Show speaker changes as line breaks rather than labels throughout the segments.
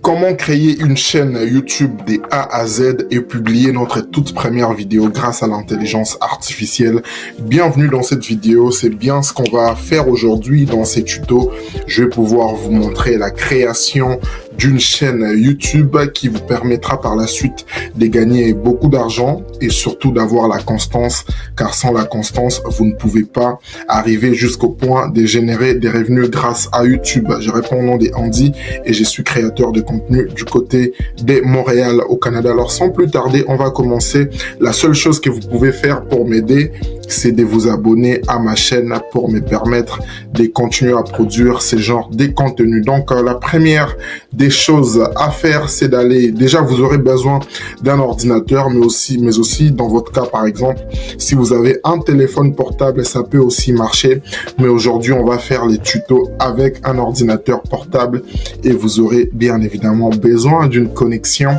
Comment créer une chaîne YouTube des A à Z et publier notre toute première vidéo grâce à l'intelligence artificielle. Bienvenue dans cette vidéo, c'est bien ce qu'on va faire aujourd'hui dans ces tutos. Je vais pouvoir vous montrer la création d'une chaîne YouTube qui vous permettra par la suite de gagner beaucoup d'argent et surtout d'avoir la constance, car sans la constance, vous ne pouvez pas arriver jusqu'au point de générer des revenus grâce à YouTube. Je réponds au nom de Andy et je suis créateur de contenu du côté de Montréal au Canada. Alors sans plus tarder, on va commencer. La seule chose que vous pouvez faire pour m'aider, c'est de vous abonner à ma chaîne pour me permettre de continuer à produire ce genre de contenus. Donc la première des choses à faire, c'est d'aller, déjà vous aurez besoin d'un ordinateur, mais aussi dans votre cas par exemple, si vous avez un téléphone portable, ça peut aussi marcher. Mais aujourd'hui, on va faire les tutos avec un ordinateur portable et vous aurez bien évidemment besoin d'une connexion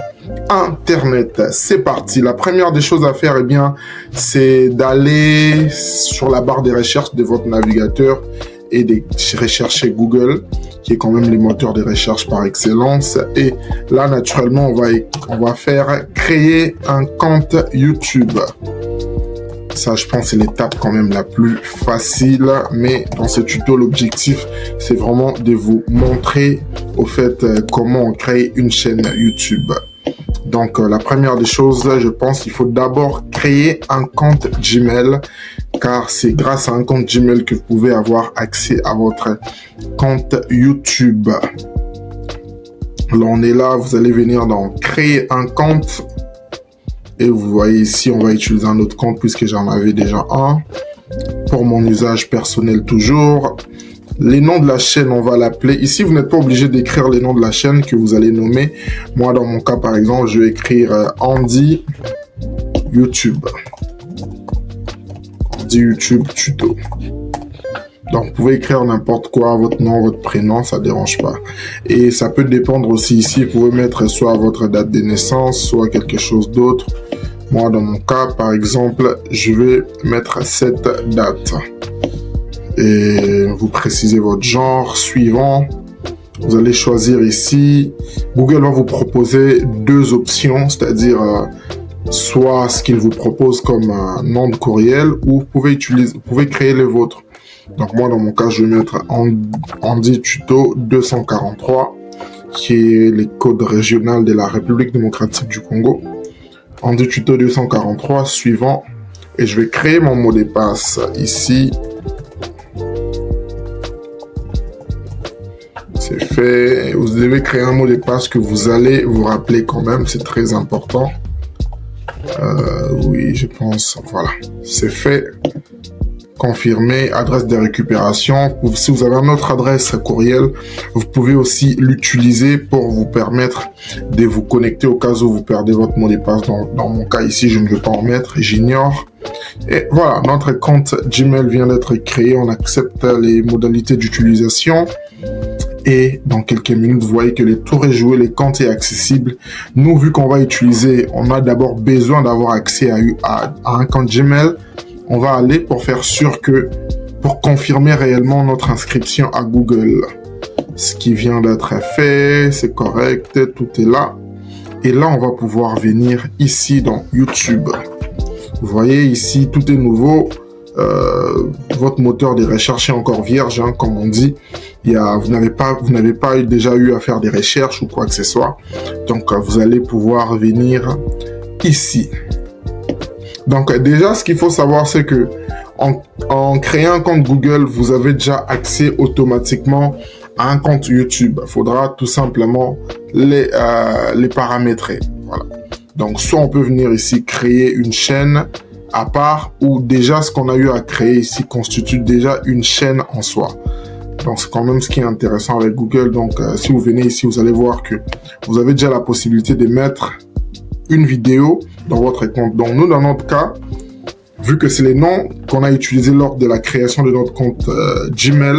Internet. C'est parti. La première des choses à faire, c'est d'aller sur la barre des recherches de votre navigateur et de rechercher Google, qui est quand même le moteur de recherche par excellence. Et là, naturellement, on va faire créer un compte YouTube. Ça, je pense, c'est l'étape quand même la plus facile. Mais dans ce tuto, l'objectif, c'est vraiment de vous montrer au fait comment on crée une chaîne YouTube. Donc, la première des choses, je pense qu'il faut d'abord créer un compte Gmail, car c'est grâce à un compte Gmail que vous pouvez avoir accès à votre compte YouTube. Là, on est là, vous allez venir dans créer un compte. Et vous voyez ici, on va utiliser un autre compte puisque j'en avais déjà un. Pour mon usage personnel toujours. Les noms de la chaîne, on va l'appeler. Ici, vous n'êtes pas obligé d'écrire les noms de la chaîne que vous allez nommer. Moi, dans mon cas, par exemple, je vais écrire Andy YouTube. Andy YouTube Tuto. Donc, vous pouvez écrire n'importe quoi, votre nom, votre prénom, ça ne dérange pas. Et ça peut dépendre aussi ici. Vous pouvez mettre soit votre date de naissance, soit quelque chose d'autre. Moi, dans mon cas, par exemple, je vais mettre cette date. Et vous précisez votre genre suivant. Vous allez choisir ici. Google va vous proposer deux options, c'est-à-dire soit ce qu'il vous propose comme un nom de courriel ou vous pouvez créer les vôtres. Donc moi, dans mon cas, je vais mettre Andy Tuto 243, qui est les codes régionaux de la République démocratique du Congo. Andy Tuto 243, suivant. Et je vais créer mon mot de passe ici. C'est fait. Vous devez créer un mot de passe que vous allez vous rappeler quand même. C'est très important. Oui, je pense. Voilà. C'est fait. Confirmer. Adresse de récupération. Si vous avez une autre adresse courriel, vous pouvez aussi l'utiliser pour vous permettre de vous connecter au cas où vous perdez votre mot de passe. Dans mon cas ici, je ne veux pas en mettre. J'ignore. Et voilà, notre compte Gmail vient d'être créé. On accepte les modalités d'utilisation. Et dans quelques minutes, vous voyez que le tour est joué, le compte est accessible. Nous, vu qu'on va utiliser, on a d'abord besoin d'avoir accès à un compte Gmail. On va aller pour faire sûr pour confirmer réellement notre inscription à Google. Ce qui vient d'être fait, c'est correct, tout est là. Et là, on va pouvoir venir ici dans YouTube. Vous voyez ici, tout est nouveau. Votre moteur de recherche est encore vierge, hein, comme on dit. Vous n'avez pas déjà eu à faire des recherches ou quoi que ce soit. Donc, vous allez pouvoir venir ici. Donc, déjà, ce qu'il faut savoir, c'est que en créant un compte Google, vous avez déjà accès automatiquement à un compte YouTube. Il faudra tout simplement les paramétrer. Voilà. Donc, soit on peut venir ici créer une chaîne à part, ou déjà ce qu'on a eu à créer ici constitue déjà une chaîne en soi. Donc, c'est quand même ce qui est intéressant avec Google. Donc, si vous venez ici, vous allez voir que vous avez déjà la possibilité de mettre une vidéo dans votre compte. Donc, nous, dans notre cas, vu que c'est les noms qu'on a utilisés lors de la création de notre compte Gmail,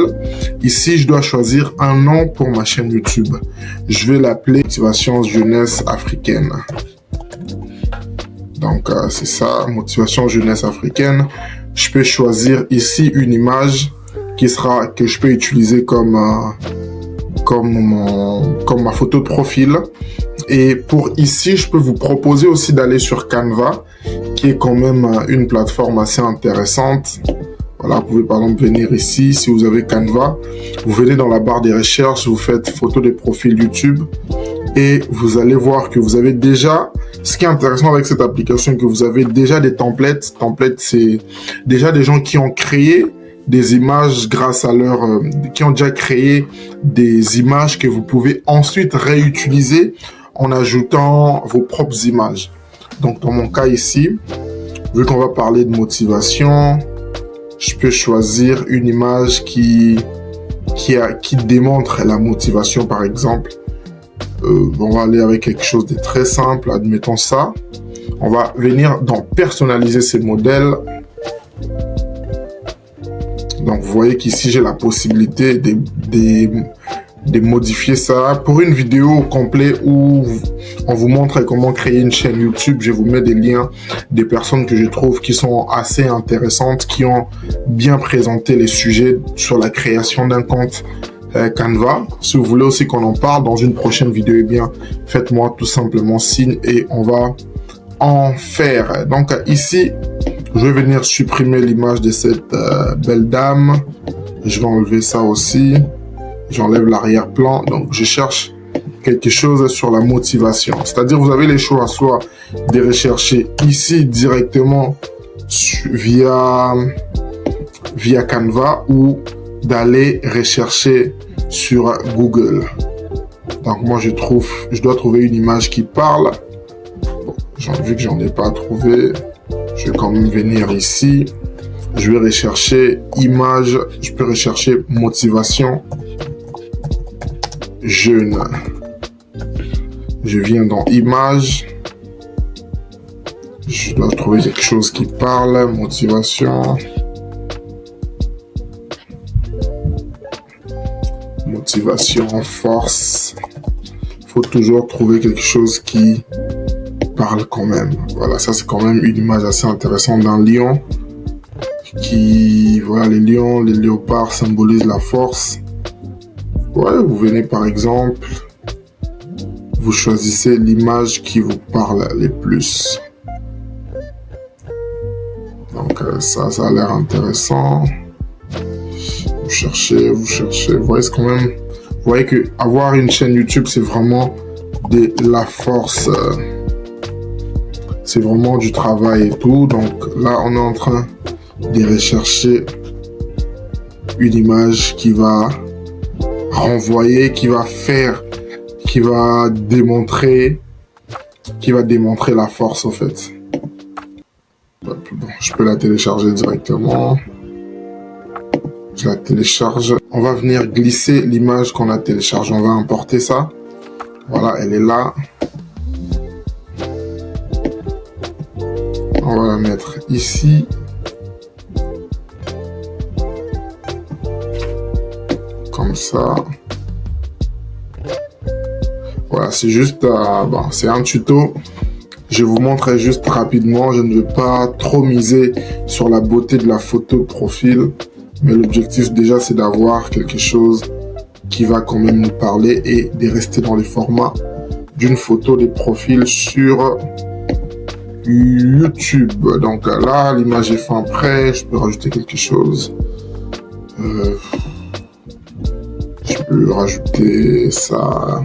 ici, je dois choisir un nom pour ma chaîne YouTube. Je vais l'appeler Motivation Jeunesse Africaine. Donc, c'est ça, Motivation Jeunesse Africaine. Je peux choisir ici une image que je peux utiliser comme comme ma photo de profil. Et pour ici, je peux vous proposer aussi d'aller sur Canva, qui est quand même une plateforme assez intéressante. Voilà, vous pouvez par exemple venir ici, si vous avez Canva, vous venez dans la barre des recherches, vous faites photo des profils YouTube et vous allez voir que vous avez déjà, ce qui est intéressant avec cette application, que vous avez déjà des templates. Templates, c'est déjà des gens qui ont créé des images grâce à qui ont déjà créé des images que vous pouvez ensuite réutiliser en ajoutant vos propres images. Donc, dans mon cas ici, vu qu'on va parler de motivation, je peux choisir une image qui démontre la motivation, par exemple. On va aller avec quelque chose de très simple, admettons ça. On va venir dans personnaliser ces modèles. Donc, vous voyez qu'ici, j'ai la possibilité de modifier ça. Pour une vidéo complète où on vous montre comment créer une chaîne YouTube, je vous mets des liens des personnes que je trouve qui sont assez intéressantes, qui ont bien présenté les sujets sur la création d'un compte Canva. Si vous voulez aussi qu'on en parle dans une prochaine vidéo, eh bien, faites-moi tout simplement signe et on va en faire. Donc ici, je vais venir supprimer l'image de cette belle dame. Je vais enlever ça aussi. J'enlève l'arrière-plan. Donc, je cherche quelque chose sur la motivation. C'est-à-dire, vous avez les choix, soit de rechercher ici directement via Canva ou d'aller rechercher sur Google. Donc, moi, je dois trouver une image qui parle. Bon, vu que j'en ai pas trouvé, je vais quand même venir ici. Je vais rechercher image. Je peux rechercher motivation. Jeune. Je viens dans images. Je dois trouver quelque chose qui parle. Motivation. Motivation, force. Il faut toujours trouver quelque chose qui parle quand même. Voilà, ça c'est quand même une image assez intéressante d'un lion. Voilà, les lions, les léopards symbolisent la force. Ouais, vous venez par exemple, vous choisissez l'image qui vous parle le plus. Donc ça a l'air intéressant. Vous cherchez, vous voyez quand même. Vous voyez que avoir une chaîne YouTube, c'est vraiment de la force. C'est vraiment du travail et tout. Donc là, on est en train de rechercher une image qui va renvoyer, qui va démontrer la force, au fait. Bon, je peux la télécharger directement. Je la télécharge. On va venir glisser l'image qu'on a téléchargée. On va importer ça. Voilà, elle est là. On va la mettre ici. Comme ça. Voilà, c'est juste, c'est un tuto. Je vous montrerai juste rapidement. Je ne veux pas trop miser sur la beauté de la photo de profil. Mais l'objectif déjà, c'est d'avoir quelque chose qui va quand même nous parler et de rester dans les formats d'une photo de profil sur YouTube. Donc là, l'image est fin prêt. Je peux rajouter quelque chose. Je peux rajouter ça.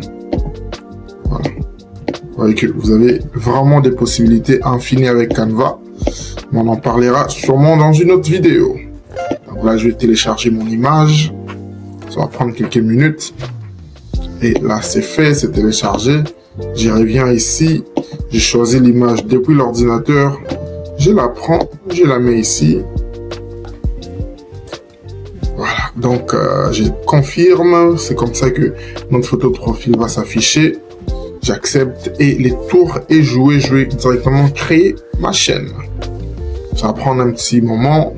Voilà. Vous voyez que vous avez vraiment des possibilités infinies avec Canva. Mais on en parlera sûrement dans une autre vidéo. Donc là, je vais télécharger mon image. Ça va prendre quelques minutes. Et là, c'est fait, c'est téléchargé. J'y reviens ici. J'ai choisi l'image depuis l'ordinateur. Je la prends, je la mets ici. Voilà, donc je confirme. C'est comme ça que notre photo de profil va s'afficher. J'accepte et les tours est joué. Je vais directement créer ma chaîne. Ça va prendre un petit moment.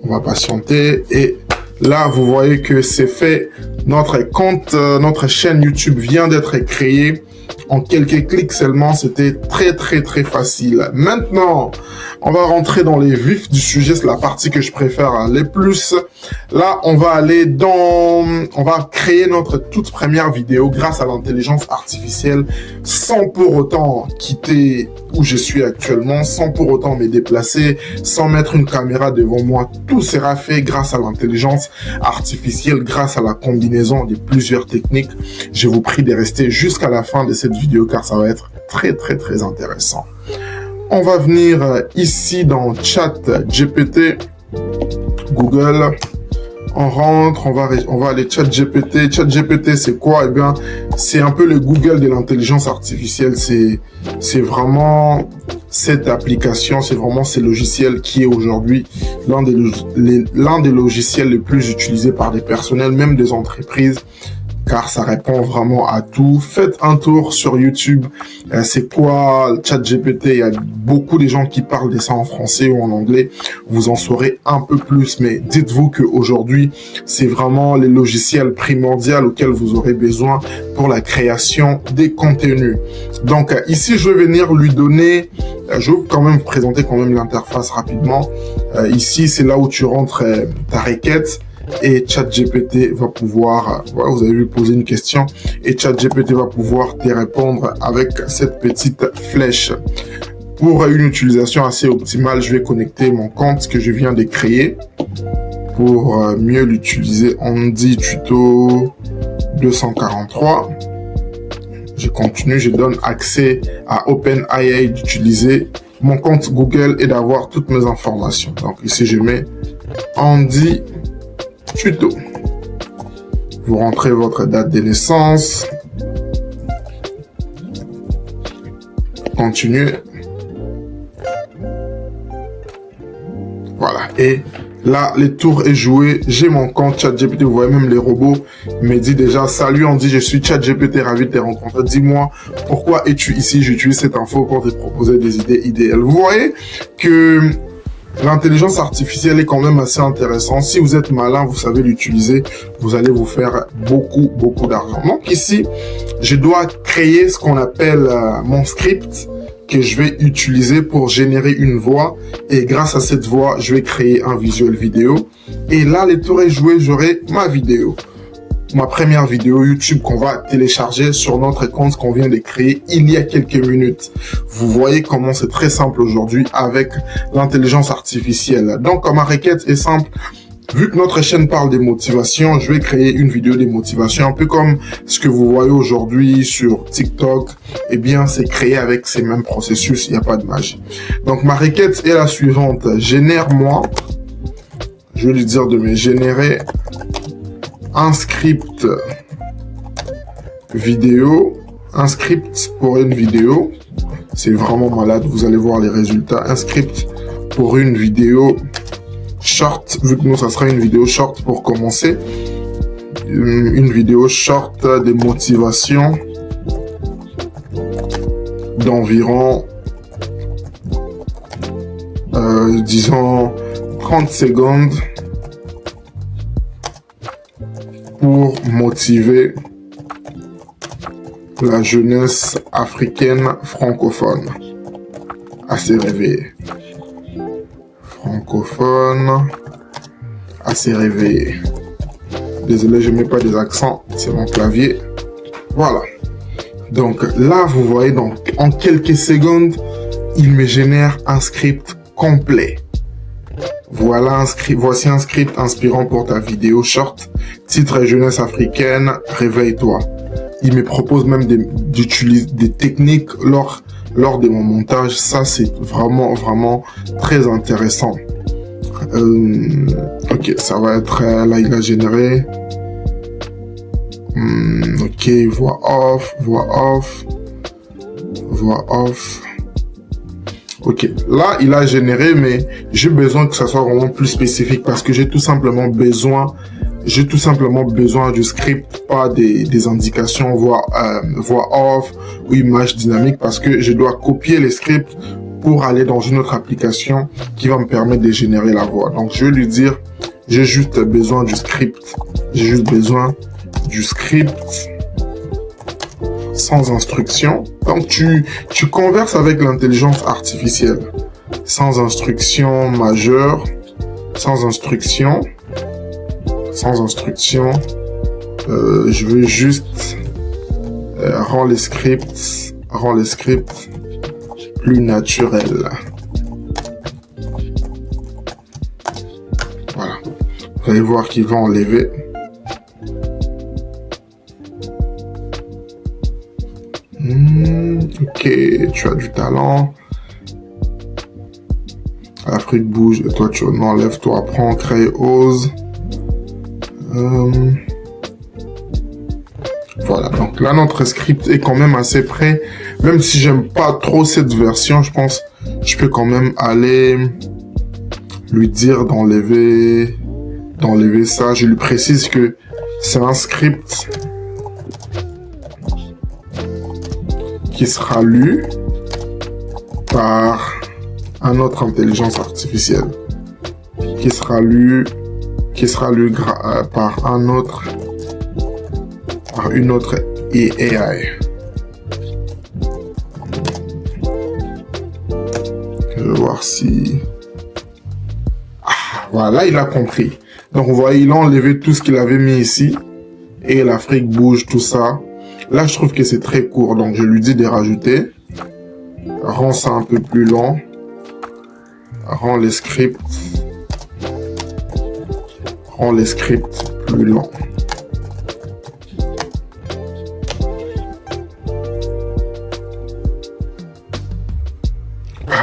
On va patienter et là, vous voyez que c'est fait. Notre compte, notre chaîne YouTube vient d'être créée. En quelques clics seulement, c'était très facile. Maintenant, on va rentrer dans les vifs du sujet. C'est la partie que je préfère le plus. Là, on va créer notre toute première vidéo grâce à l'intelligence artificielle sans pour autant quitter où je suis actuellement, sans pour autant me déplacer, sans mettre une caméra devant moi. Tout sera fait grâce à l'intelligence artificielle, grâce à la combinaison de plusieurs techniques. Je vous prie de rester jusqu'à la fin de cette vidéo car ça va être très intéressant. On va venir ici dans ChatGPT, Google. On rentre, on va aller ChatGPT. ChatGPT, c'est quoi? Eh bien, c'est un peu le Google de l'intelligence artificielle. C'est vraiment cette application, c'est vraiment ce logiciel qui est aujourd'hui l'un des logiciels les plus utilisés par des personnels, même des entreprises, car ça répond vraiment à tout. Faites un tour sur YouTube. C'est quoi ChatGPT? Il y a beaucoup de gens qui parlent de ça en français ou en anglais. Vous en saurez un peu plus, mais dites-vous qu'aujourd'hui, c'est vraiment les logiciels primordiaux auxquels vous aurez besoin pour la création des contenus. Donc ici, je vais venir lui donner... Je vais quand même vous présenter quand même l'interface rapidement. Ici, c'est là où tu rentres ta requête. Et ChatGPT va pouvoir, voilà, vous avez vu poser une question, et ChatGPT va pouvoir te répondre avec cette petite flèche. Pour une utilisation assez optimale, je vais connecter mon compte que je viens de créer pour mieux l'utiliser. On dit tuto 243. Je continue, je donne accès à OpenAI d'utiliser mon compte Google et d'avoir toutes mes informations. Donc ici, je mets Andy Tuto. Vous rentrez votre date de naissance. Continuez. Voilà. Et là, le tour est joué. J'ai mon compte ChatGPT. Vous voyez même les robots me disent déjà, salut Andy, je suis ChatGPT, ravi de te rencontrer. Dis-moi, pourquoi es-tu ici? J'utilise cette info pour te proposer des idées idéales. Vous voyez que l'intelligence artificielle est quand même assez intéressante. Si vous êtes malin, vous savez l'utiliser, vous allez vous faire beaucoup d'argent. Donc ici, je dois créer ce qu'on appelle mon script que je vais utiliser pour générer une voix. Et grâce à cette voix, je vais créer un visuel vidéo. Et là, les tours est joué, j'aurai ma vidéo. Ma première vidéo YouTube qu'on va télécharger sur notre compte qu'on vient de créer il y a quelques minutes. Vous voyez comment c'est très simple aujourd'hui avec l'intelligence artificielle. Donc, ma requête est simple. Vu que notre chaîne parle des motivations, je vais créer une vidéo des motivations, un peu comme ce que vous voyez aujourd'hui sur TikTok. Eh bien, c'est créé avec ces mêmes processus, il n'y a pas de magie. Donc, ma requête est la suivante. Génère-moi, je vais lui dire de me générer un script vidéo, un script pour une vidéo. C'est vraiment malade, vous allez voir les résultats. Un script pour une vidéo short, vu que nous, ça sera une vidéo short pour commencer. Une vidéo short de motivation d'environ, disons, 30 secondes pour motiver la jeunesse africaine francophone à se réveiller. Francophone à se réveiller. Désolé, je ne mets pas des accents, c'est mon clavier. Voilà. Donc là, vous voyez, donc, en quelques secondes, il me génère un script complet. Voilà voici un script inspirant pour ta vidéo short. Titre jeunesse africaine, réveille-toi. Il me propose même d'utiliser des techniques lors de mon montage. Ça, c'est vraiment très intéressant. Ok, ça va être là, il a généré. Ok, voix off. Ok, là, il a généré, mais j'ai besoin que ça soit vraiment plus spécifique parce que j'ai tout simplement besoin du script, pas des indications voix off ou image dynamique parce que je dois copier les scripts pour aller dans une autre application qui va me permettre de générer la voix. Donc, je vais lui dire, j'ai juste besoin du script. J'ai juste besoin du script sans instruction. Donc, tu converses avec l'intelligence artificielle sans instruction majeure, sans instruction. sans instruction. Je veux juste rendre les scripts plus naturels. Voilà. Vous allez voir qu'il va enlever. Ok, tu as du talent. Afrique bouge, et toi tu enlèves, toi apprends, crée, ose. Voilà, donc là notre script est quand même assez prêt. Même si j'aime pas trop cette version, je pense je peux quand même aller lui dire d'enlever ça. Je lui précise que c'est un script qui sera lu par une autre intelligence artificielle, qui sera lu par une autre AI. Je vais voir si... voilà, il a compris. Donc, vous voyez, il a enlevé tout ce qu'il avait mis ici. Et l'Afrique bouge, tout ça. Là, je trouve que c'est très court. Donc, je lui dis de rajouter. Rends ça un peu plus long. Rends les scripts plus longs.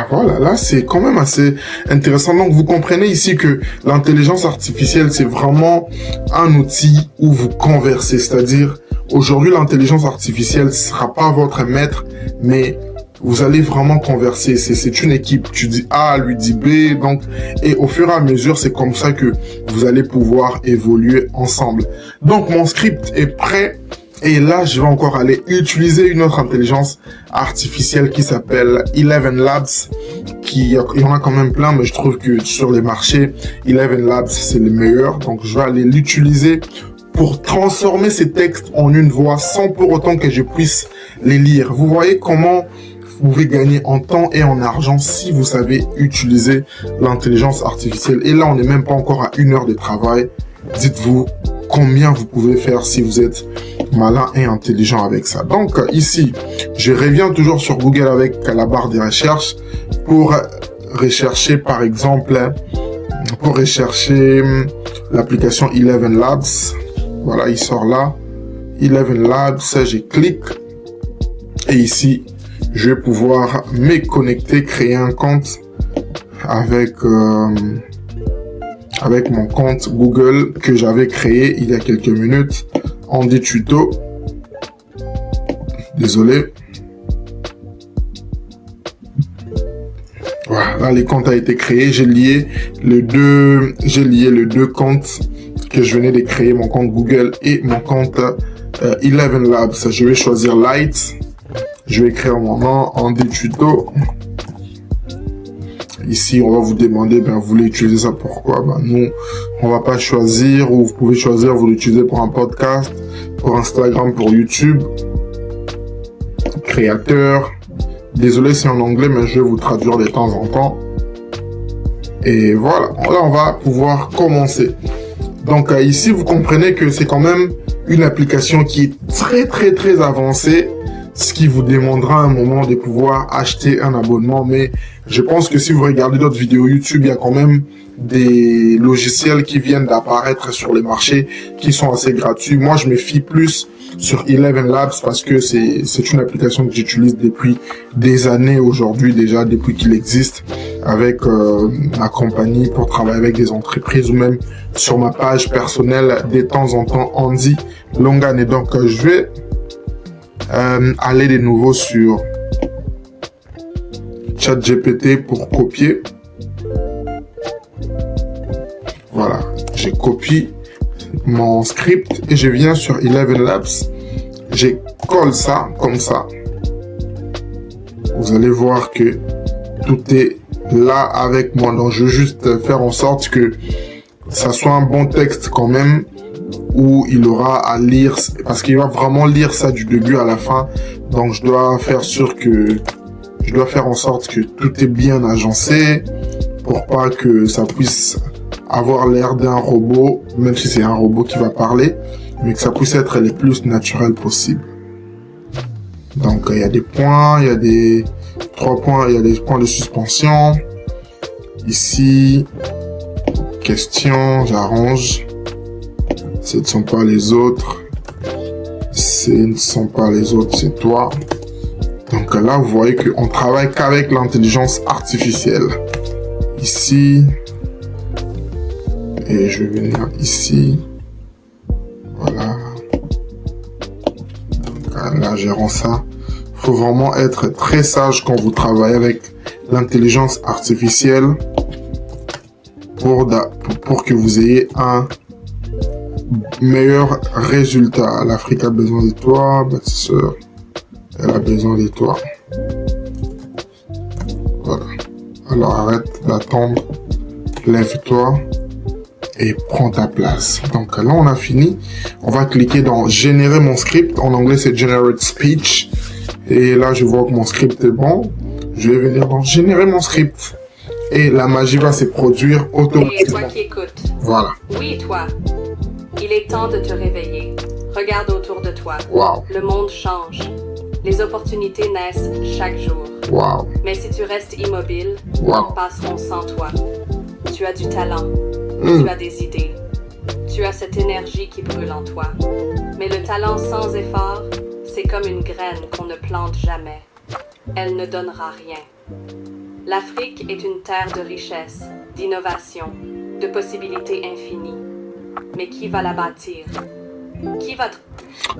Voilà, là c'est quand même assez intéressant. Donc vous comprenez ici que l'intelligence artificielle c'est vraiment un outil où vous conversez. C'est-à-dire aujourd'hui l'intelligence artificielle ne sera pas votre maître, mais vous allez vraiment converser. C'est une équipe. Tu dis A, lui dit B. Donc, et au fur et à mesure, c'est comme ça que vous allez pouvoir évoluer ensemble. Donc, mon script est prêt. Et là, je vais encore aller utiliser une autre intelligence artificielle qui s'appelle Eleven Labs. Il y en a quand même plein, mais je trouve que sur les marchés, Eleven Labs, c'est le meilleur. Donc, je vais aller l'utiliser pour transformer ces textes en une voix sans pour autant que je puisse les lire. Vous voyez comment vous pouvez gagner en temps et en argent si vous savez utiliser l'intelligence artificielle. Et là, on n'est même pas encore à 1 heure de travail. Dites-vous combien vous pouvez faire si vous êtes malin et intelligent avec ça. Donc ici, je reviens toujours sur Google avec la barre des recherches pour rechercher par exemple, l'application Eleven Labs. Voilà, il sort là. Eleven Labs, je clique et ici, je vais pouvoir me connecter, créer un compte avec mon compte Google que j'avais créé il y a quelques minutes. On dit tuto. Désolé. Voilà, là, les comptes a été créé. J'ai lié les deux comptes que je venais de créer, mon compte Google et mon compte Eleven Labs. Je vais choisir Light. Je vais écrire mon nom, on dit tuto. Ici, on va vous demander, vous voulez utiliser ça pourquoi? Nous, on va pas choisir, ou vous pouvez choisir, vous l'utilisez pour un podcast, pour Instagram, pour YouTube. Créateur. Désolé, c'est en anglais, mais je vais vous traduire de temps en temps. Et voilà, là, on va pouvoir commencer. Donc, ici, vous comprenez que c'est quand même une application qui est très, très, très avancée. Ce qui vous demandera à un moment de pouvoir acheter un abonnement. Mais je pense que si vous regardez d'autres vidéos YouTube, il y a quand même des logiciels qui viennent d'apparaître sur les marchés qui sont assez gratuits. Moi, je me fie plus sur Eleven Labs parce que c'est une application que j'utilise depuis des années aujourd'hui déjà, depuis qu'il existe, avec ma compagnie pour travailler avec des entreprises ou même sur ma page personnelle de temps en temps, Andy Longan. Et donc, je vais aller de nouveau sur ChatGPT pour copier. Voilà, j'ai copié mon script et je viens sur Eleven Labs. Je colle ça comme ça. Vous allez voir que tout est là avec moi. Donc, je veux juste faire en sorte que ça soit un bon texte quand même, où il aura à lire, parce qu'il va vraiment lire ça du début à la fin. Donc, je dois faire en sorte que tout est bien agencé pour pas que ça puisse avoir l'air d'un robot, même si c'est un robot qui va parler, mais que ça puisse être le plus naturel possible. Donc il y a des points, il y a des 3 points, il y a des points de suspension. Ici, question, j'arrange. Ce ne sont pas les autres. Ce ne sont pas les autres, c'est toi. Donc là, vous voyez qu'on travaille qu'avec l'intelligence artificielle. Ici. Et je vais venir ici. Voilà. Donc là, gérons ça. Il faut vraiment être très sage quand vous travaillez avec l'intelligence artificielle pour que vous ayez un meilleur résultat. L'Afrique a besoin de toi, bâtisseur. Elle a besoin de toi. Voilà. Alors arrête d'attendre. Lève-toi et prends ta place. Donc là, on a fini. On va cliquer dans générer mon script. En anglais, c'est generate speech. Et là, je vois que mon script est bon. Je vais venir dans générer mon script. Et la magie va se produire automatiquement.
Et toi qui écoutes.
Voilà.
Oui, toi. Il est temps de te réveiller. Regarde autour de toi.
Wow.
Le monde change. Les opportunités naissent chaque jour.
Wow.
Mais si tu restes immobile,
Wow.
ils passeront sans toi. Tu as du talent. Tu as des idées. Tu as cette énergie qui brûle en toi. Mais le talent sans effort, c'est comme une graine qu'on ne plante jamais. Elle ne donnera rien. L'Afrique est une terre de richesse, d'innovation, de possibilités infinies. Mais qui va la bâtir? Qui va...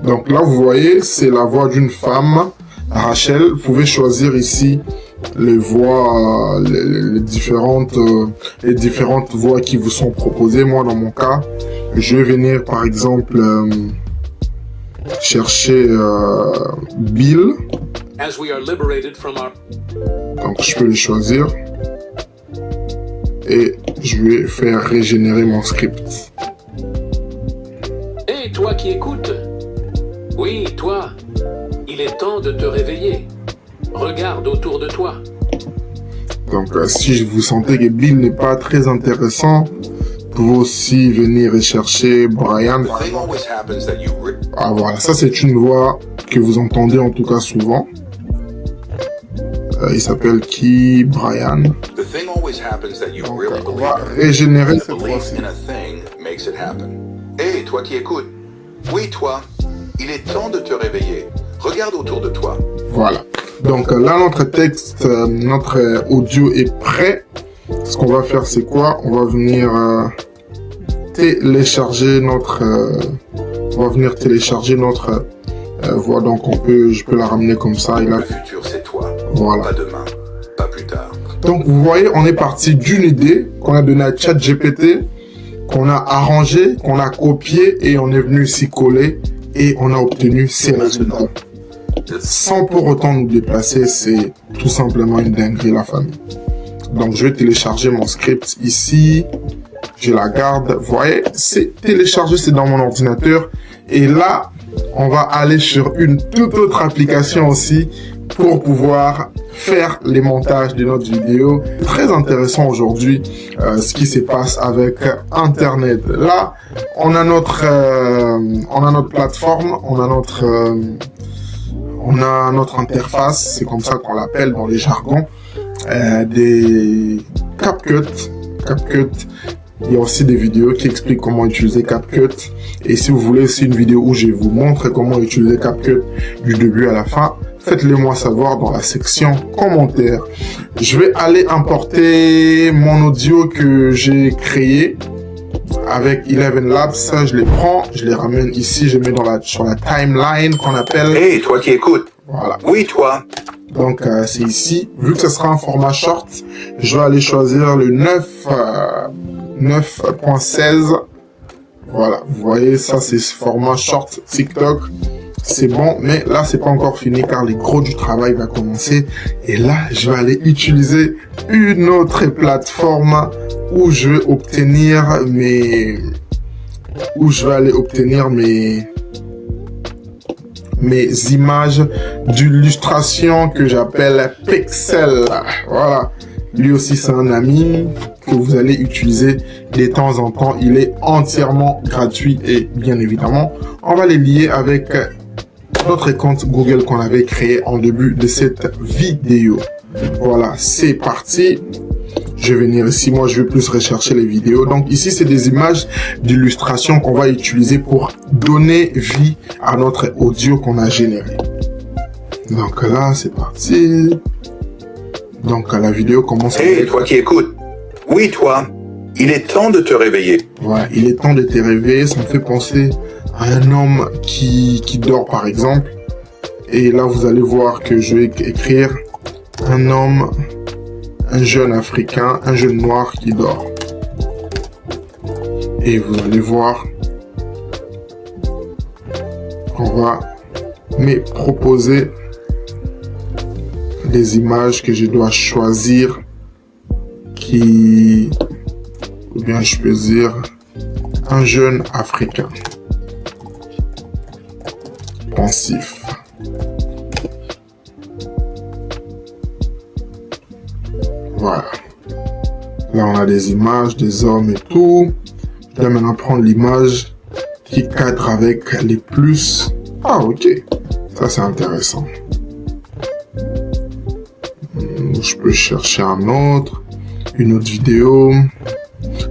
Donc là, vous voyez, c'est la voix d'une femme. Rachel, vous pouvez choisir ici les voix, les différentes voix qui vous sont proposées. Moi, dans mon cas, je vais venir, par exemple, chercher Bill.
As we are liberated from our...
Donc, je peux les choisir. Et je vais faire régénérer mon script.
Hé, toi qui écoutes. Oui, toi. Il est temps de te réveiller. Regarde autour de toi.
Donc, si vous sentez que Bill n'est pas très intéressant, vous pouvez aussi venir et chercher Brian. Ah voilà, ça c'est une voix que vous entendez en tout cas souvent. Il s'appelle qui? Brian. Donc, on va régénérer cette voix-ci.
Hé, toi qui écoutes. Oui, toi. Il est temps de te réveiller. Regarde autour de toi.
Voilà. Donc là, notre texte, notre audio est prêt. Ce qu'on va faire, c'est quoi? On va venir télécharger notre... voix. Donc je peux la ramener comme ça. Et là,
Le futur, c'est toi.
voilà.
Pas demain, pas plus tard.
Donc vous voyez, on est parti d'une idée qu'on a donnée à ChatGPT, qu'on a arrangé, qu'on a copié et on est venu s'y coller et on a obtenu ces résultats. Sans pour autant nous déplacer, c'est tout simplement une dinguerie, la famille. Donc je vais télécharger mon script ici, je la garde, vous voyez, c'est téléchargé, c'est dans mon ordinateur. Et là, on va aller sur une toute autre application aussi pour pouvoir faire les montages de notre vidéo. Très intéressant aujourd'hui ce qui se passe avec Internet. Là, on a notre plateforme, on a notre interface, c'est comme ça qu'on l'appelle dans les jargons, des CapCut. Il y a aussi des vidéos qui expliquent comment utiliser CapCut. Et si vous voulez aussi une vidéo où je vous montre comment utiliser CapCut du début à la fin, faites-le moi savoir dans la section commentaires. Je vais aller importer mon audio que j'ai créé avec Eleven Labs. Ça, je les prends, je les ramène ici, je mets sur la timeline qu'on appelle.
Hé, toi qui écoutes.
Voilà.
Oui, toi.
Donc, c'est ici. Vu que ce sera un format short, je vais aller choisir le 9.16. Voilà. Vous voyez, ça, c'est ce format short TikTok. C'est bon, mais là, c'est pas encore fini car les gros du travail va commencer. Et là, je vais aller utiliser une autre plateforme où je vais obtenir mes images d'illustration que j'appelle Pixel. Voilà. Lui aussi, c'est un ami. que vous allez utiliser de temps en temps. Il est entièrement gratuit et bien évidemment, on va les lier avec notre compte Google qu'on avait créé en début de cette vidéo. Voilà, c'est parti. Je vais venir ici, moi je vais plus rechercher les vidéos. Donc ici, c'est des images d'illustration qu'on va utiliser pour donner vie à notre audio qu'on a généré. Donc là, c'est parti. Donc la vidéo commence.
Hé, toi qui écoutes. Oui, toi. Il est temps de te réveiller.
Ouais, il est temps de te réveiller. Ça me fait penser à un homme qui dort par exemple. Et là, vous allez voir que je vais écrire un homme, un jeune africain, un jeune noir qui dort. Et vous allez voir qu'on va me proposer des images que je dois choisir ou bien je peux dire un jeune africain pensif. Voilà. Là, on a des images, des hommes et tout. Je dois maintenant prendre l'image qui cadre avec les plus. Ah, ok. Ça, c'est intéressant. Je peux chercher une autre vidéo.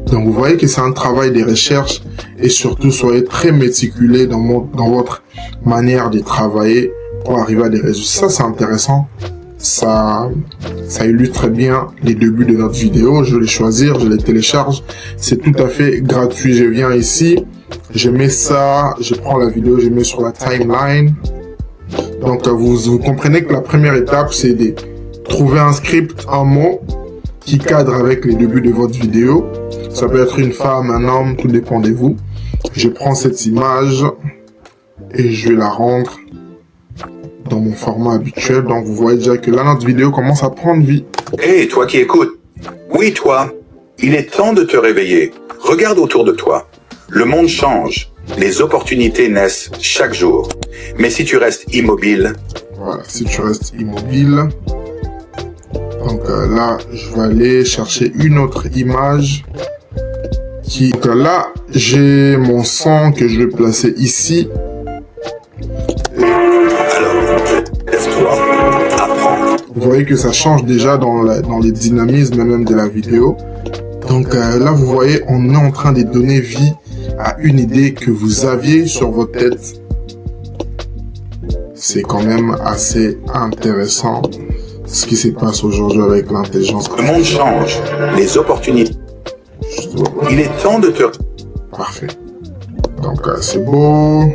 Donc, vous voyez que c'est un travail de recherche et surtout, soyez très méticuleux dans votre manière de travailler pour arriver à des résultats. Ça, c'est intéressant. Ça illustre très bien les débuts de notre vidéo. Je vais les choisir, je les télécharge. C'est tout à fait gratuit. Je viens ici, je mets ça, je prends la vidéo, je mets sur la timeline. Donc, vous comprenez que la première étape, c'est de trouver un script, un mot qui cadre avec les débuts de votre vidéo. Ça peut être une femme, un homme, tout dépend de vous. Je prends cette image et je vais la rendre dans mon format habituel. Donc, vous voyez déjà que là, notre vidéo commence à prendre vie.
Hé, toi qui écoutes. Oui, toi. Il est temps de te réveiller. Regarde autour de toi. Le monde change. Les opportunités naissent chaque jour. Mais si tu restes immobile...
Voilà, si tu restes immobile... Donc là, je vais aller chercher une autre image. Donc là, j'ai mon son que je vais placer ici. Vous voyez que ça change déjà dans les dynamismes même de la vidéo. Donc là, vous voyez, on est en train de donner vie à une idée que vous aviez sur votre tête. C'est quand même assez intéressant ce qui se passe aujourd'hui avec l'intelligence.
Le monde change, les opportunités. Il est temps de te...
Parfait. Donc c'est beau.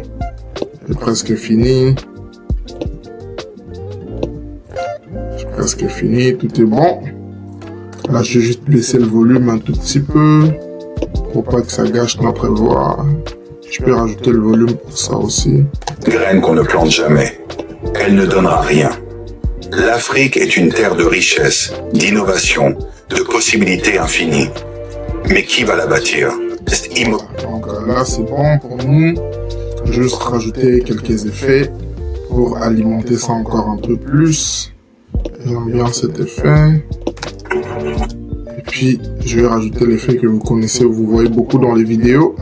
C'est presque fini. Presque fini, tout est bon. Là, je vais juste baisser le volume un tout petit peu pour pas que ça gâche notre voix. Je peux rajouter le volume pour ça aussi.
Graine qu'on ne plante jamais. Elle ne donnera rien. L'Afrique est une terre de richesse, d'innovation, de possibilités infinies. Mais qui va la bâtir?
Donc là, c'est bon pour nous. Juste rajouter quelques effets pour alimenter ça encore un peu plus. J'aime bien cet effet. Et puis, je vais rajouter l'effet que vous connaissez, vous voyez beaucoup dans les vidéos.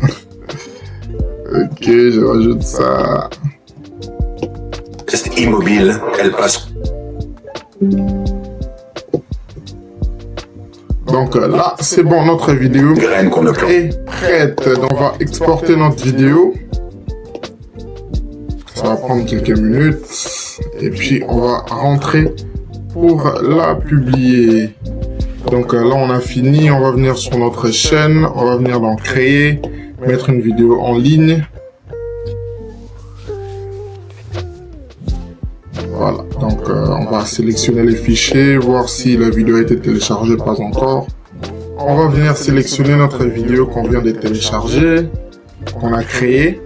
Ok, je rajoute ça.
Reste immobile, elle passe.
Donc là, c'est bon, notre vidéo
Graine qu'on ne plante.
est prête. Donc, on va exporter notre vidéo. Ça va prendre quelques minutes. Et puis, on va rentrer pour la publier. Donc là, on a fini. On va venir sur notre chaîne. On va venir dans créer, mettre une vidéo en ligne. Voilà. Donc on va sélectionner les fichiers, voir si la vidéo a été téléchargée, pas encore. On va venir sélectionner notre vidéo qu'on vient de télécharger, qu'on a créée,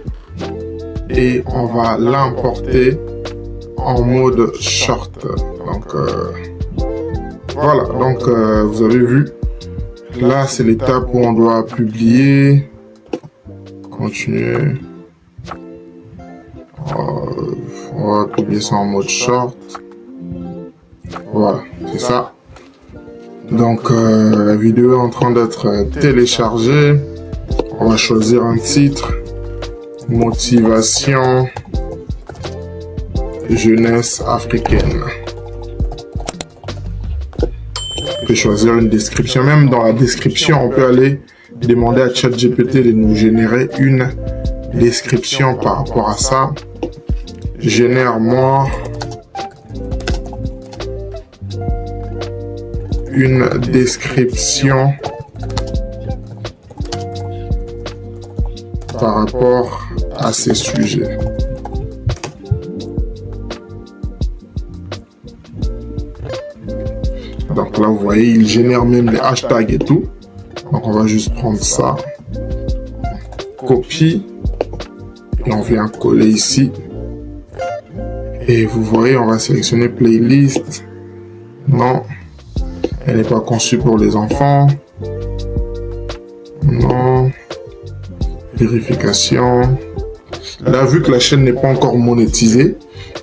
et on va l'importer en mode short. Donc voilà, donc vous avez vu, là c'est l'étape où on doit publier, continuer, on va publier ça en mode short, voilà, c'est ça. Donc la vidéo est en train d'être téléchargée. On va choisir un titre. Motivation jeunesse africaine. On peut choisir une description. Même dans la description, on peut aller demander à ChatGPT de nous générer une description par rapport à ça. Génère-moi une description par rapport à ces sujets. Donc là, vous voyez, il génère même les hashtags et tout. Donc on va juste prendre ça, copie, et on vient coller ici. Et vous voyez, on va sélectionner playlist. Non, elle n'est pas conçue pour les enfants. Non. Vérification. Là, vu que la chaîne n'est pas encore monétisée,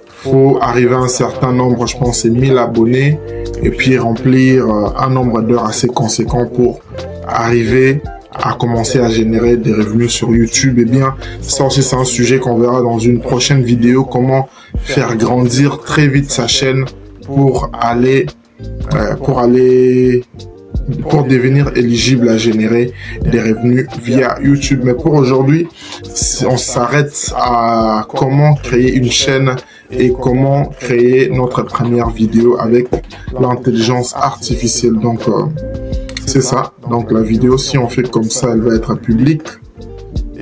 faut arriver à un certain nombre, je pense c'est 1000 abonnés, et puis remplir un nombre d'heures assez conséquent pour arriver à commencer à générer des revenus sur YouTube. Et bien, ça aussi c'est un sujet qu'on verra dans une prochaine vidéo, comment faire grandir très vite sa chaîne pour devenir éligible à générer des revenus via YouTube. Mais pour aujourd'hui, on s'arrête à comment créer une chaîne et comment créer notre première vidéo avec l'intelligence artificielle. Donc, c'est ça. Donc, la vidéo, si on fait comme ça, elle va être publique.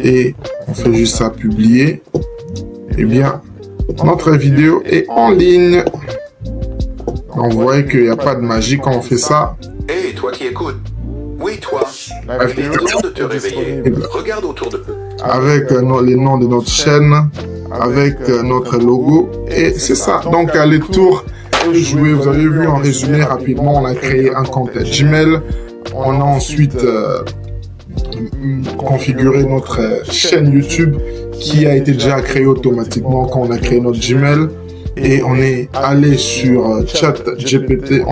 Et on fait juste ça, publier. Eh bien, notre vidéo est en ligne. Donc, vous voyez qu'il n'y a pas de magie quand on fait ça.
Hey, toi qui écoutes. Oui, toi. Il est temps de te réveiller. Regarde autour de toi.
Avec les noms de notre chaîne, avec notre logo. Et c'est ça. Donc, à l'étour jouer, vous avez vu en résumé rapidement, on a créé un compte Gmail. On a ensuite configuré notre chaîne YouTube qui a été déjà créée automatiquement quand on a créé notre Gmail. Et on est allé sur ChatGPT,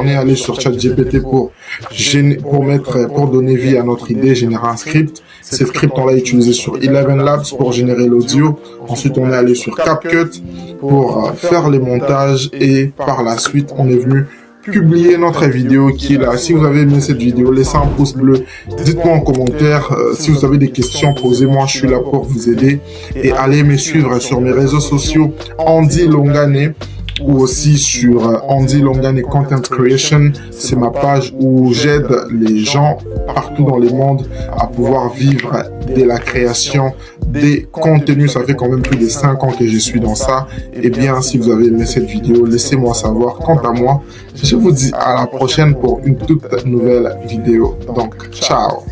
pour donner vie à notre idée, générer un script. Ces scripts, on l'a utilisé sur Eleven Labs pour générer l'audio. Ensuite, on est allé sur CapCut pour faire les montages et par la suite, on est venu publier notre vidéo qui est là. Si vous avez aimé cette vidéo, laissez un pouce bleu. Dites-moi en commentaire. Si vous avez des questions, posez-moi. Je suis là pour vous aider. Et allez me suivre sur mes réseaux sociaux, Andy Longane, ou aussi sur Andy Longane Content Creation. C'est ma page où j'aide les gens partout dans le monde à pouvoir vivre de la création des contenus. Ça fait quand même plus de 5 ans que je suis dans ça. Et bien, si vous avez aimé cette vidéo, laissez-moi savoir. Quant à moi, je vous dis à la prochaine pour une toute nouvelle vidéo. Donc, ciao!